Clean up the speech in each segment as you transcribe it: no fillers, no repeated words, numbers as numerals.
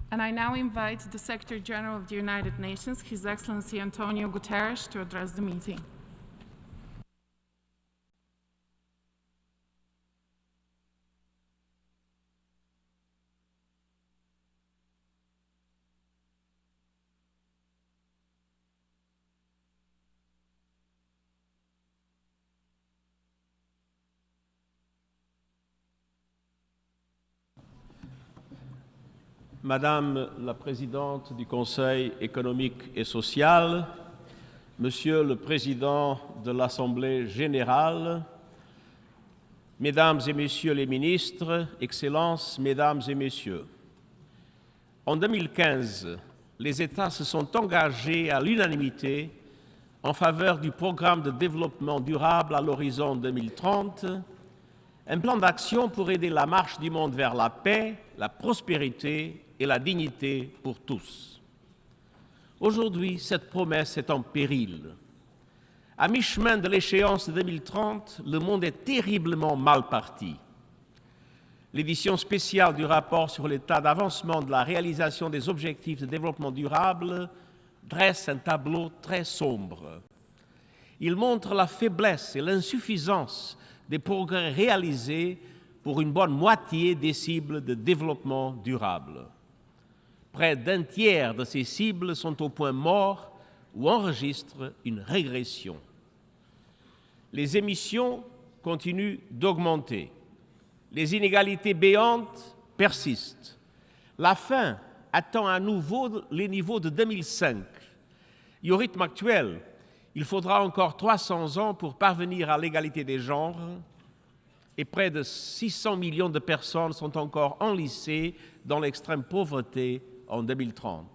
And I now invite the Secretary General of the United Nations, His Excellency António Guterres, to address the meeting. Madame la Présidente du Conseil économique et social, Monsieur le Président de l'Assemblée générale, Mesdames et Messieurs les ministres, Excellences, Mesdames et Messieurs, en 2015, les États se sont engagés à l'unanimité en faveur du programme de développement durable à l'horizon 2030, un plan d'action pour aider la marche du monde vers la paix, la prospérité et la dignité pour tous. Aujourd'hui, cette promesse est en péril. À mi-chemin de l'échéance de 2030, le monde est terriblement mal parti. L'édition spéciale du rapport sur l'état d'avancement de la réalisation des objectifs de développement durable dresse un tableau très sombre. Il montre la faiblesse et l'insuffisance des progrès réalisés pour une bonne moitié des cibles de développement durable. Près d'un tiers de ces cibles sont au point mort ou enregistrent une régression. Les émissions continuent d'augmenter. Les inégalités béantes persistent. La faim atteint à nouveau les niveaux de 2005. Et au rythme actuel, il faudra encore 300 ans pour parvenir à l'égalité des genres et près de 600 millions de personnes sont encore enlissées dans l'extrême pauvreté en 2030.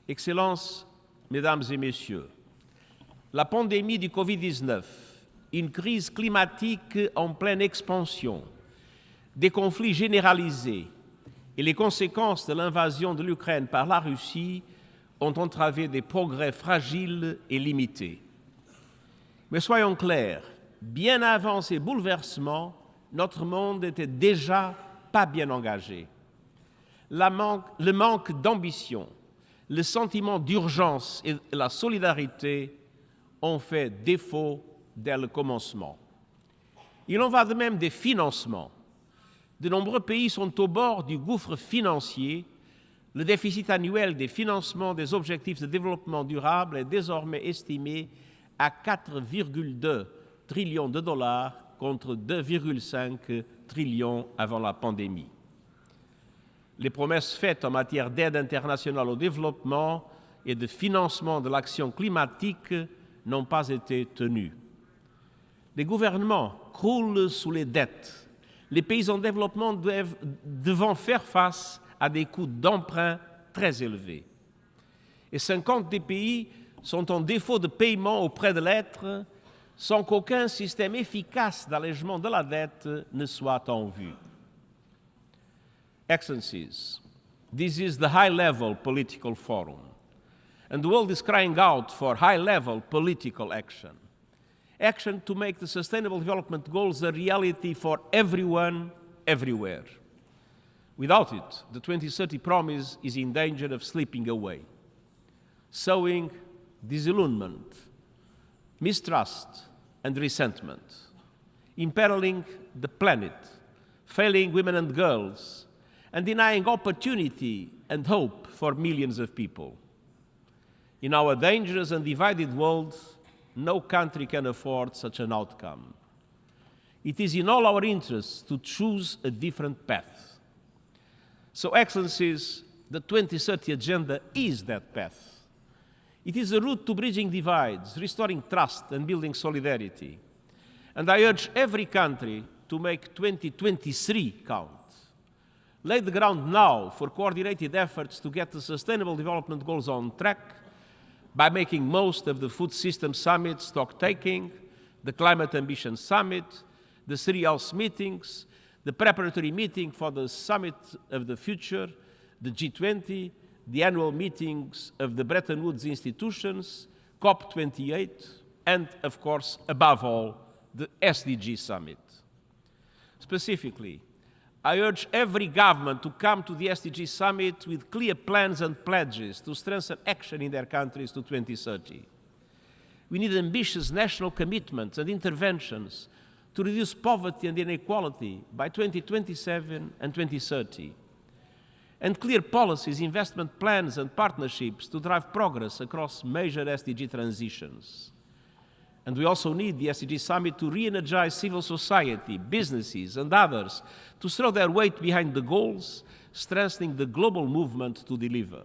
Excellences, Mesdames et Messieurs, la pandémie du Covid-19, une crise climatique en pleine expansion, des conflits généralisés et les conséquences de l'invasion de l'Ukraine par la Russie ont entravé des progrès fragiles et limités. Mais soyons clairs, bien avant ces bouleversements, notre monde n'était déjà pas bien engagé. Le manque d'ambition, le sentiment d'urgence et la solidarité ont fait défaut dès le commencement. Il en va de même des financements. De nombreux pays sont au bord du gouffre financier. Le déficit annuel des financements des objectifs de développement durable est désormais estimé à 4,2 trillions de dollars contre 2,5 trillions avant la pandémie. Les promesses faites en matière d'aide internationale au développement et de financement de l'action climatique n'ont pas été tenues. Les gouvernements croulent sous les dettes. Les pays en développement devant faire face à des coûts d'emprunt très élevés. Et 50 des pays sont en défaut de paiement auprès de l'être sans qu'aucun système efficace d'allègement de la dette ne soit en vue. Excellencies, this is the high-level political forum, and the world is crying out for high-level political action. Action to make the Sustainable Development Goals a reality for everyone, everywhere. Without it, the 2030 promise is in danger of slipping away, sowing disillusionment, mistrust, and resentment, imperiling the planet, failing women and girls, and denying opportunity and hope for millions of people. In our dangerous and divided world, no country can afford such an outcome. It is in all our interests to choose a different path. So, Excellencies, the 2030 Agenda is that path. It is a route to bridging divides, restoring trust, and building solidarity. And I urge every country to make 2023 count. Lay the ground now for coordinated efforts to get the Sustainable Development Goals on track by making most of the Food System Summit stock-taking, the Climate Ambition Summit, the 3 House meetings, the preparatory meeting for the Summit of the Future, the G20, the annual meetings of the Bretton Woods institutions, COP28, and, of course, above all, the SDG Summit. Specifically, I urge every government to come to the SDG Summit with clear plans and pledges to strengthen action in their countries to 2030. We need ambitious national commitments and interventions to reduce poverty and inequality by 2027 and 2030. And clear policies, investment plans and partnerships to drive progress across major SDG transitions. And we also need the SDG Summit to re-energize civil society, businesses and others to throw their weight behind the goals, strengthening the global movement to deliver.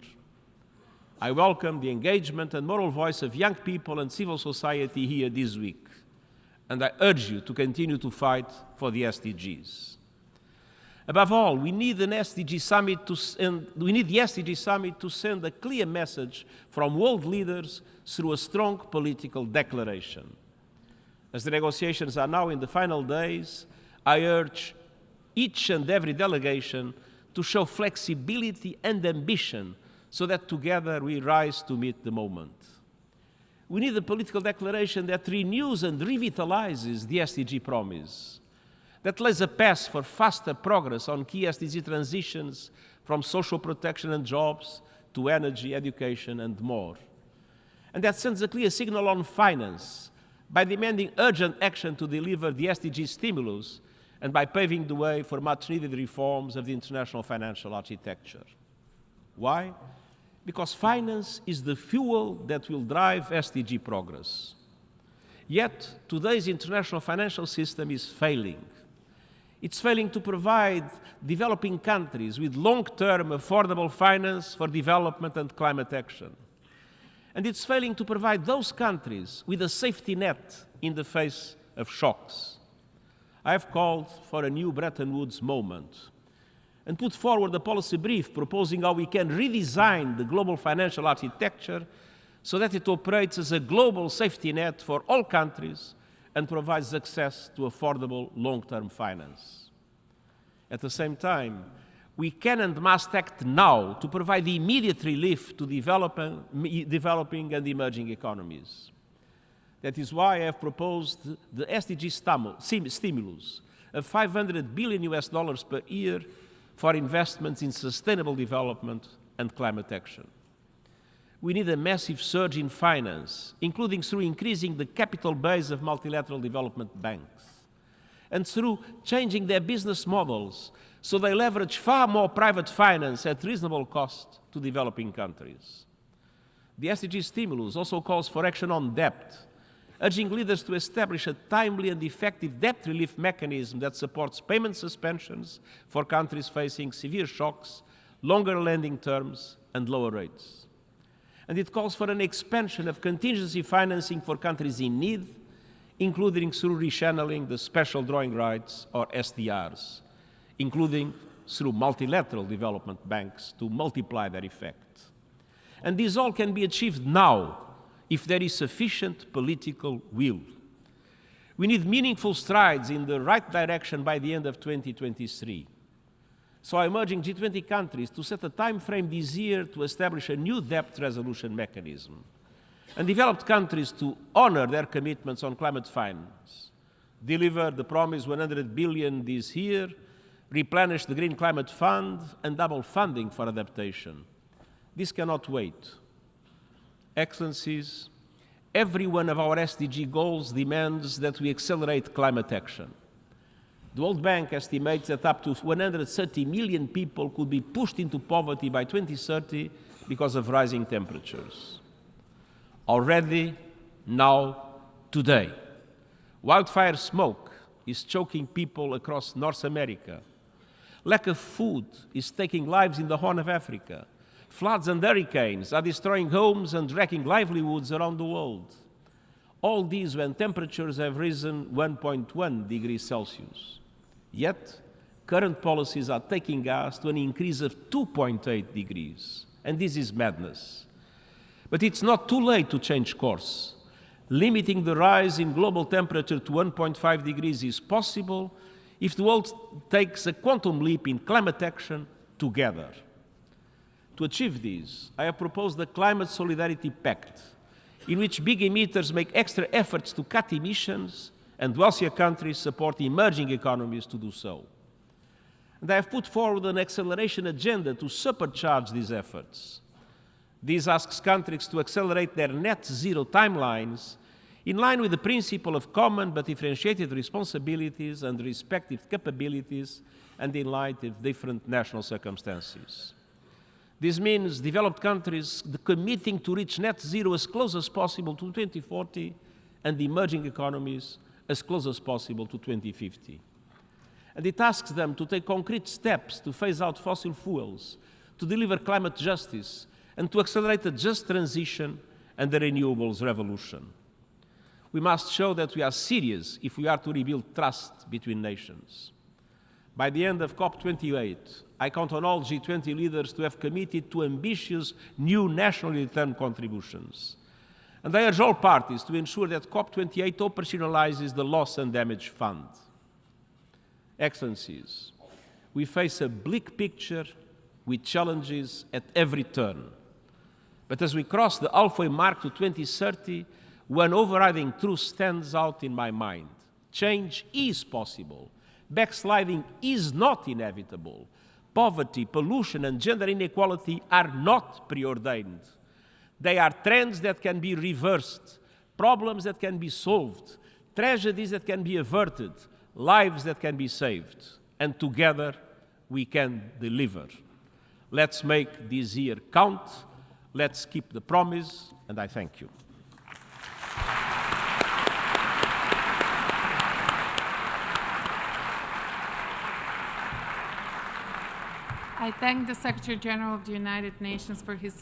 I welcome the engagement and moral voice of young people and civil society here this week, and I urge you to continue to fight for the SDGs. Above all, we need the SDG Summit to send a clear message from world leaders through a strong political declaration. As the negotiations are now in the final days, I urge each and every delegation to show flexibility and ambition so that together we rise to meet the moment. We need a political declaration that renews and revitalizes the SDG promise, that lays a path for faster progress on key SDG transitions from social protection and jobs to energy, education, and more. And that sends a clear signal on finance by demanding urgent action to deliver the SDG stimulus and by paving the way for much-needed reforms of the international financial architecture. Why? Because finance is the fuel that will drive SDG progress. Yet, today's international financial system is failing. It's failing to provide developing countries with long-term affordable finance for development and climate action. And it's failing to provide those countries with a safety net in the face of shocks. I have called for a new Bretton Woods moment and put forward a policy brief proposing how we can redesign the global financial architecture so that it operates as a global safety net for all countries and provides access to affordable long-term finance. At the same time, we can and must act now to provide immediate relief to developing and emerging economies. That is why I have proposed the SDG stimulus of $500 billion per year for investments in sustainable development and climate action. We need a massive surge in finance, including through increasing the capital base of multilateral development banks, and through changing their business models so they leverage far more private finance at reasonable cost to developing countries. The SDG stimulus also calls for action on debt, urging leaders to establish a timely and effective debt relief mechanism that supports payment suspensions for countries facing severe shocks, longer lending terms, and lower rates. And it calls for an expansion of contingency financing for countries in need, including through rechanneling the special drawing rights, or SDRs, including through multilateral development banks to multiply their effect. And this all can be achieved now, if there is sufficient political will. We need meaningful strides in the right direction by the end of 2023. So I'm urging G20 countries to set a time frame this year to establish a new debt resolution mechanism, and developed countries to honor their commitments on climate finance, deliver the promised $100 billion this year, replenish the Green Climate Fund, and double funding for adaptation. This cannot wait. Excellencies, every one of our SDG goals demands that we accelerate climate action. The World Bank estimates that up to 130 million people could be pushed into poverty by 2030 because of rising temperatures. Already, now, today, wildfire smoke is choking people across North America. Lack of food is taking lives in the Horn of Africa. Floods and hurricanes are destroying homes and wrecking livelihoods around the world. All these when temperatures have risen 1.1 degrees Celsius. Yet, current policies are taking us to an increase of 2.8 degrees, and this is madness. But it's not too late to change course. Limiting the rise in global temperature to 1.5 degrees is possible if the world takes a quantum leap in climate action together. To achieve this, I have proposed the Climate Solidarity Pact, in which big emitters make extra efforts to cut emissions and wealthier countries support emerging economies to do so. And I have put forward an acceleration agenda to supercharge these efforts. This asks countries to accelerate their net zero timelines in line with the principle of common but differentiated responsibilities and respective capabilities and in light of different national circumstances. This means developed countries committing to reach net zero as close as possible to 2040 and emerging economies as close as possible to 2050. And it asks them to take concrete steps to phase out fossil fuels, to deliver climate justice, and to accelerate a just transition and the renewables revolution. We must show that we are serious if we are to rebuild trust between nations. By the end of COP28, I count on all G20 leaders to have committed to ambitious new nationally determined contributions. And I urge all parties to ensure that COP28 operationalizes the Loss and Damage Fund. Excellencies, we face a bleak picture with challenges at every turn. But as we cross the halfway mark to 2030, one overriding truth stands out in my mind. Change is possible. Backsliding is not inevitable. Poverty, pollution, and gender inequality are not preordained. They are trends that can be reversed, problems that can be solved, tragedies that can be averted, lives that can be saved. And together, we can deliver. Let's make this year count. Let's keep the promise, and I thank you. I thank the Secretary General of the United Nations for his